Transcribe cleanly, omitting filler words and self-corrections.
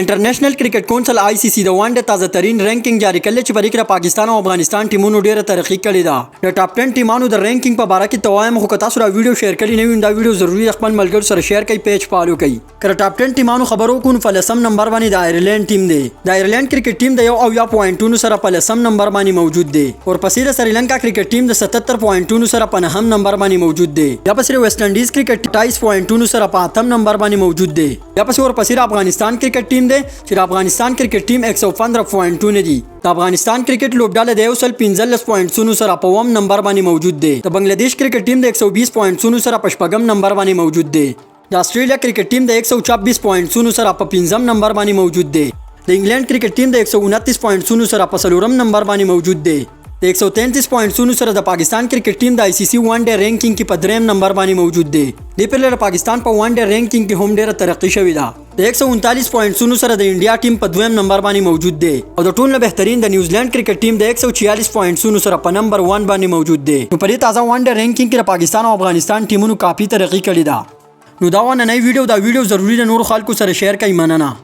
انټرنیشنل کرکټ کونسل ICC د وان ډے تازه ترین رینکینګ جاری کړل چې په کې پاکستان او افغانستان ټیمونو ډیره ترقی کړې ده. د ټاپ 10 ټیمانو د رینکینګ په اړه کې توایم خو تاسو را ویډیو شیر کړئ نه وین دا ویډیو ضروری خپل ملګرو سره شیر کړئ پیج فالو کړئ. کړه ټاپ 10 ټیمانو خبرو کو په لسم نمبر باندې د آیرلند ټیم دی. د آیرلند کرکټ ټیم د 1 پوینټونو سره په لسم نمبر باندې موجود دی. ورپسې د سریلانکا کرکټ ټیم د 77 پوینټونو سره په 9م نمبر باندې موجود دی. یا پسې ویسټ انډیز کرکټ 28 پوینټونو سره په 8م نمبر باندې موجود دی. یا پسې ورپسې افغانستان کرکټ ټیم دی چې افغانستان کرکټ ټیم 115 پوینټونه دي. د افغانستان کرکټ لوبډاله د 115 پوینټونو سره په 1م نمبر باندې موجود دی. د بنگلاديش کرکټ ټیم د 120 پوینټونو سره په 4م نمبر باندې موجود دی. د استرالیا کرکټ ټیم د 126 پوینټونو سره په 5م نمبر باندې موجود دی. د انګلند کرکټ ټیم د 129 پوینټونو سره په 4م نمبر باندې موجود دی. د 133 پوینټونو سره د پاکستان کرکټ ټیم د ICC وان ډے رینکینګ کې په 3م نمبر باندې موجود دی. د پیرلر پاکستان په وان ډے رینکینګ کې هم ډیره ترقی شوې ده. د 139 پوینټونو سره د انډیا ټیم په 2م نمبر باندې موجود دی او د ټولو بهترین د نیوزیلند کرکټ ټیم د 146 پوینټونو سره په نمبر 1 باندې موجود دی. نو په دې تازه وان ډے رینکینګ کې د پاکستان او افغانستان ټیمونو کافي ترقی کړې ده. نو دا ونه نوی ویډیو ضروری د نور خلکو سره شیر کړئ. مننه.